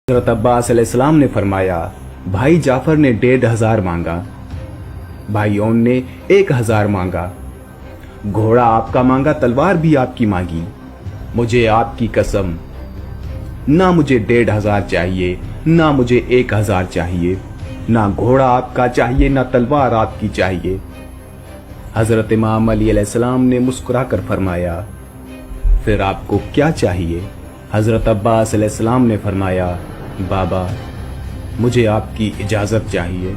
हज़रत अब्बास अलैहिस्सलाम ने फरमाया, भाई जाफर ने 1500 मांगा, भाई ओन ने 1000 मांगा, घोड़ा आपका मांगा, तलवार भी आपकी मांगी। मुझे आपकी कसम, ना मुझे 1500 चाहिए, ना मुझे 1000 चाहिए, ना घोड़ा आपका चाहिए, ना तलवार आपकी चाहिए। हजरत इमाम अली अलैहिस्सलाम ने मुस्कुराकर फरमाया, फिर आपको क्या चाहिए? हजरत अब्बास अलैहिस्सलाम ने फरमाया, बाबा मुझे आपकी इजाजत चाहिए।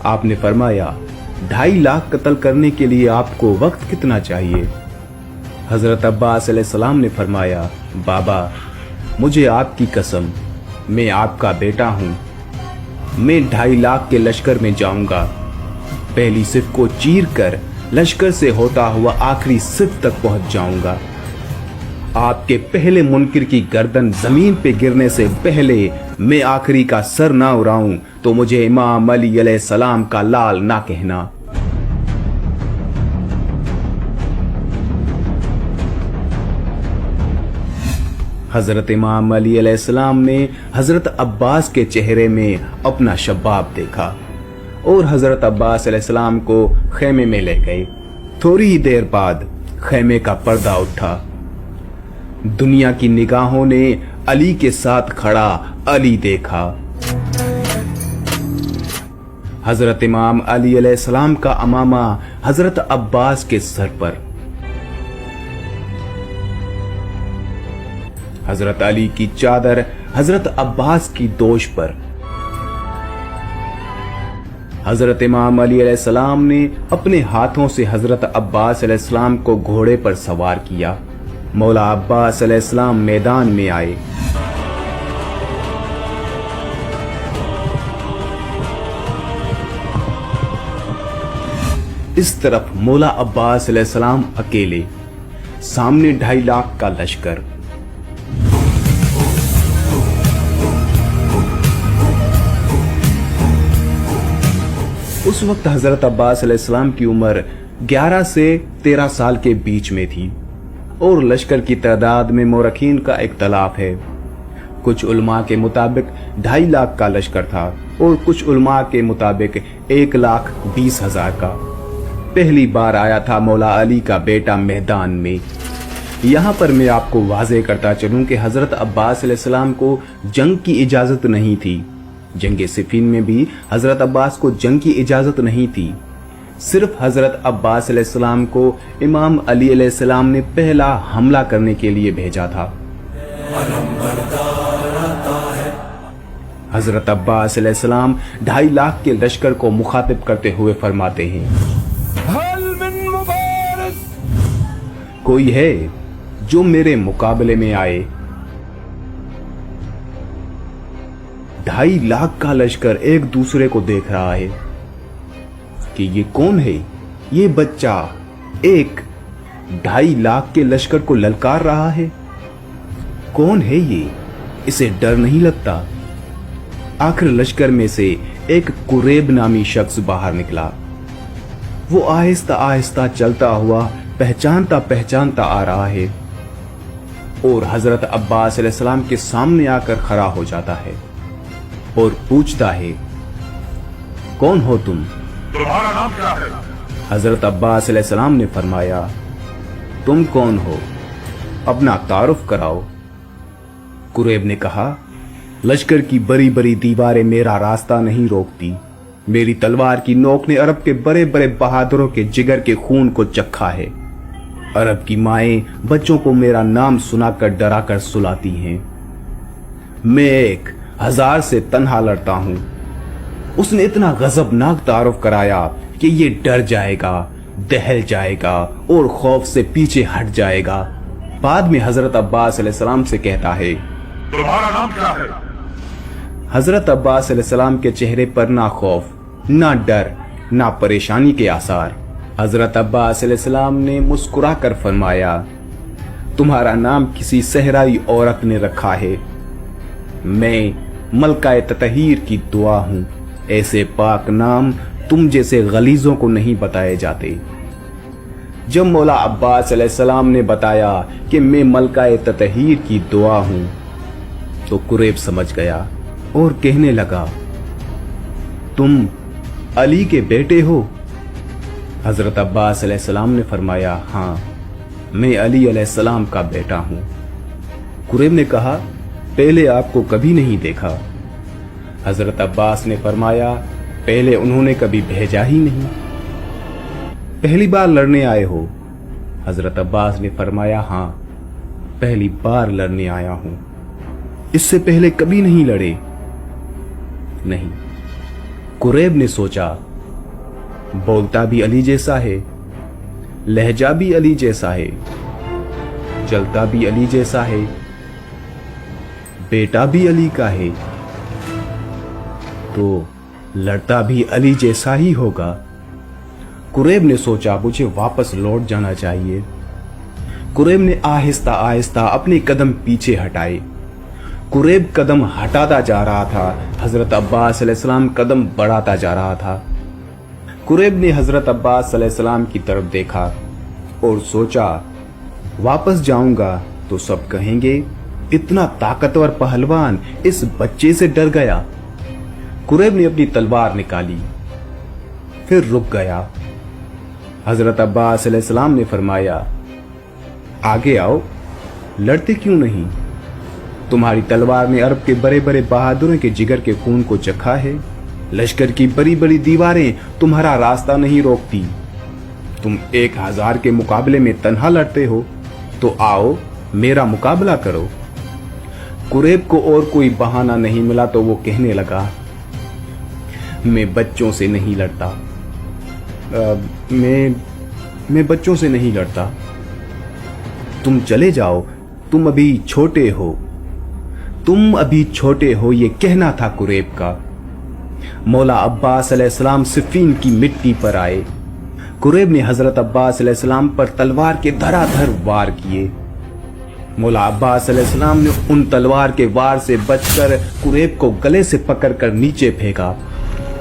आपने फरमाया, 2.5 लाख कत्ल करने के लिए आपको वक्त कितना चाहिए? हजरत अब्बास अलैहिस्सलाम ने फरमाया, बाबा मुझे आपकी कसम, मैं आपका बेटा हूं, मैं 2.5 लाख के लश्कर में जाऊंगा, पहली सिफ को चीर कर लश्कर से होता हुआ आखिरी सिफ तक पहुंच जाऊंगा। आपके पहले मुनकिर की गर्दन जमीन पे गिरने से पहले मैं आखिरी का सर ना उड़ाऊं तो मुझे इमाम अली अलैहिस्सलाम का लाल ना कहना। हजरत इमाम अली अलैहिस्सलाम ने हजरत अब्बास के चेहरे में अपना शबाब देखा और हजरत अब्बास अलैहिस्सलाम को खेमे में ले गए। थोड़ी ही देर बाद खेमे का पर्दा उठा। दुनिया की निगाहों ने अली के साथ खड़ा अली देखा। हजरत इमाम अली अलैहिस्सलाम का अमामा हजरत अब्बास के सर पर, हजरत अली की चादर हजरत अब्बास की दोश पर। हजरत इमाम अली अलैहिस्सलाम ने अपने हाथों से हजरत अब्बास अलैहिस्सलाम को घोड़े पर सवार किया। मौला अब्बास अलैहिस्सलाम मैदान में आए। इस तरफ मौला अब्बास अलैहिस्सलाम अकेले, सामने 2.5 लाख का लश्कर। उस वक्त हजरत अब्बास अलैहिस्सलाम की उम्र 11 से 13 साल के बीच में थी और लश्कर की तादाद में मोरखीन का इख्तलाफ है। कुछ उलमा के मुताबिक 2.5 लाख का लश्कर था और कुछ उलमा के मुताबिक 1,20,000 का। पहली बार आया था मौला अली का बेटा मैदान में। यहाँ पर मैं आपको वाज़ेह करता चलूं कि हजरत अब्बास अलैहिस्सलाम को जंग की इजाजत नहीं थी। जंगे सिफीन में भी हजरत अब्बास को जंग की इजाजत नहीं थी। सिर्फ हजरत अब्बास अलैहिस्सलाम को इमाम अली अलैहिस्सलाम ने पहला हमला करने के लिए भेजा था। हजरत अब्बास अलैहिस्सलाम 2.5 लाख के लश्कर को मुखातिब करते हुए फरमाते हैं, कोई है जो मेरे मुकाबले में आए? 2.5 लाख का लश्कर एक दूसरे को देख रहा है कि ये कौन है? ये बच्चा एक 2.5 लाख के लश्कर को ललकार रहा है। कौन है ये? इसे डर नहीं लगता? आखिर लश्कर में से एक कुरैब नामी शख्स बाहर निकला। वो आहिस्ता आहिस्ता चलता हुआ पहचानता पहचानता आ रहा है और हजरत अब्बास अलैहिस्सलाम के सामने आकर खड़ा हो जाता है और पूछता है, कौन हो तुम? तुम्हारा नाम क्या है? हजरत अब्बास अलैहिस्सलाम ने फरमाया, तुम कौन हो? अपना तारुफ कराओ। कुरैब ने कहा, लश्कर की बड़ी बड़ी दीवारें मेरा रास्ता नहीं रोकती। मेरी तलवार की नोक ने अरब के बड़े बड़े बहादुरों के जिगर के खून को चखा है। अरब की माएं बच्चों को मेरा नाम सुनाकर डरा कर सुलाती हैं। मैं 1000 से तन्हा लड़ता हूं। उसने इतना गजबनाक तारुफ कराया कि ये डर जाएगा, दहल जाएगा और खौफ से पीछे हट जाएगा। बाद में हजरत अब्बास अलैहिस्सलाम से कहता है, तुम्हारा नाम क्या है? हजरत अब्बास अलैहिस्सलाम के चेहरे पर ना खौफ, ना डर, ना परेशानी के आसार। हजरत अब्बास अलैहिस्सलाम ने मुस्कुरा कर फरमाया, तुम्हारा नाम किसी सहराई औरत ने रखा है। मैं मलकाए ततहीर की दुआ हूं। ऐसे पाक नाम तुम जैसे गलीजों को नहीं बताए जाते। जब मौला अब्बास अलैहिस्सलाम ने बताया कि मैं मलकाए ततहीर की दुआ हूं, तो कुरैब समझ गया और कहने लगा, तुम अली के बेटे हो? हजरत अब्बास अलैहिस्सलाम ने फरमाया, हाँ, मैं अली अलैहिस्सलाम का बेटा हूं। कुरैब ने कहा, पहले आपको कभी नहीं देखा। हजरत अब्बास ने फरमाया, पहले उन्होंने कभी भेजा ही नहीं। पहली बार लड़ने आए हो? हजरत अब्बास ने फरमाया, हाँ, पहली बार लड़ने आया हूं। इससे पहले कभी नहीं लड़े? नहीं। कुरैब ने सोचा, बोलता भी अली जैसा है, लहजा भी अली जैसा है, चलता भी अली जैसा है, बेटा भी अली का है, तो लड़ता भी अली जैसा ही होगा। कुरैब ने सोचा, मुझे वापस लौट जाना चाहिए। कुरैब ने आहिस्ता आहिस्ता अपने कदम पीछे हटाए। कुरैब कदम हटाता जा रहा था, हजरत अब्बास अलैहिस्सलाम कदम बढ़ाता जा रहा था। कुरैब ने हजरत अब्बास अलैहिस्सलाम की तरफ देखा और सोचा, वापस जाऊंगा तो सब कहेंगे, इतना ताकतवर पहलवान इस बच्चे से डर गया। कुरैब ने अपनी तलवार निकाली, फिर रुक गया। हजरत अब्बास अलैहिस्सलाम ने फरमाया, आगे आओ, लड़ते क्यों नहीं? तुम्हारी तलवार ने अरब के बड़े बड़े बहादुरों के जिगर के खून को चखा है। लश्कर की बड़ी बड़ी दीवारें तुम्हारा रास्ता नहीं रोकती। तुम 1000 के मुकाबले में तन्हा लड़ते हो, तो आओ मेरा मुकाबला करो। कुरैब को और कोई बहाना नहीं मिला तो वो कहने लगा, मैं बच्चों से नहीं लड़ता। मैं बच्चों से नहीं लड़ता। तुम चले जाओ, तुम अभी छोटे हो। तुम अभी छोटे हो, ये कहना था कुरैब का। मौला अब्बास अलैहिस्सलाम सिफ़ीन की मिट्टी पर आए। कुरैब ने हजरत अब्बास अलैहिस्सलाम पर तलवार के धराधर वार किए। मौला अब्बास अलैहिस्सलाम ने उन तलवार के वार से बचकर कुरैब को गले से पकड़कर नीचे फेंका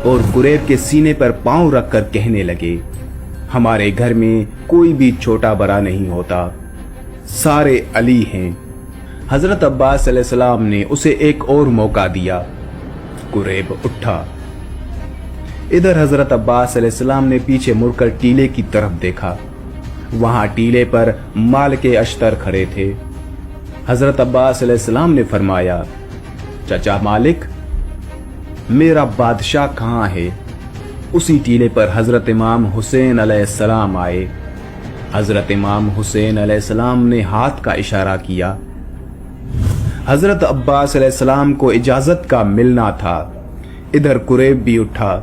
और कुरैब के सीने पर पांव रखकर कहने लगे, हमारे घर में कोई भी छोटा बड़ा नहीं होता, सारे अली हैं। हजरत अब्बास अलैहिस्सलाम ने उसे एक और मौका दिया। कुरैब उठा। इधर हजरत अब्बास अलैहिस्सलाम ने पीछे मुड़कर टीले की तरफ देखा। वहां टीले पर मालिक अश्तर खड़े थे। हजरत अब्बास अलैहिस्सलाम ने फरमाया, चाचा मालिक, मेरा बादशाह कहां है? उसी टीले पर हजरत इमाम हुसैन अलैहिस्सलाम आए। हजरत इमाम हुसैन अलैहिस्सलाम ने हाथ का इशारा किया। हजरत अब्बास अलैहिस्सलाम को इजाजत का मिलना था। इधर कुरैब भी उठा।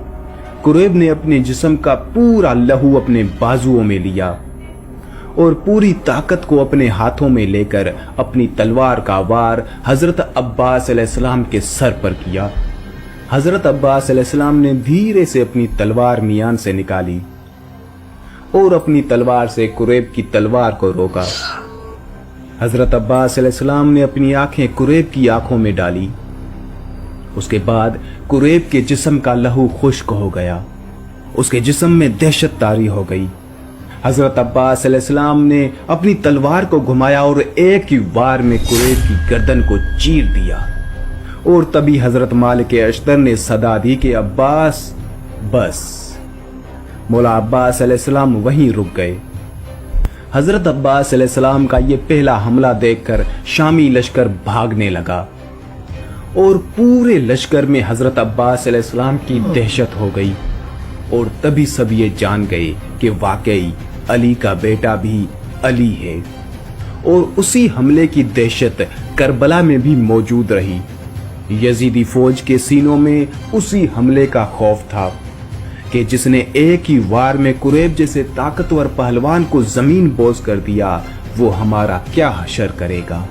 कुरैब ने अपने जिस्म का पूरा लहू अपने बाजुओं में लिया और पूरी ताकत को अपने हाथों में लेकर अपनी तलवार का वार हजरत अब्बास अलैहिस्सलाम के सर पर किया। हजरत अब्बास अलैहिस्सलाम ने धीरे से अपनी तलवार मियान से निकाली और अपनी तलवार से कुरैब की तलवार को रोका। हजरत अब्बास अलैहिस्सलाम ने अपनी आंखें कुरैब की आंखों में डाली। उसके बाद कुरैब के जिस्म का लहू खुश्क हो गया। उसके जिस्म में दहशत तारी हो गई। हजरत अब्बास अलैहिस्सलाम ने अपनी तलवार को घुमाया और एक ही वार में कुरैब की गर्दन को चीर दिया। और तभी हजरत मालिक अश्तर ने सदा दी कि अब्बास, बस। मौला अब्बास अलैहिस्सलाम वहीं रुक गए। हजरत अब्बास अलैहिस्सलाम का ये पहला हमला देखकर शामी लश्कर भागने लगा और पूरे लश्कर में हजरत अब्बास अलैहिस्सलाम की दहशत हो गई। और तभी सब ये जान गए कि वाकई अली का बेटा भी अली है। और उसी हमले की दहशत करबला में भी मौजूद रही। यजीदी फौज के सीनों में उसी हमले का खौफ था कि जिसने एक ही वार में कुरैब जैसे ताकतवर पहलवान को जमीन बोझ कर दिया, वो हमारा क्या हशर करेगा।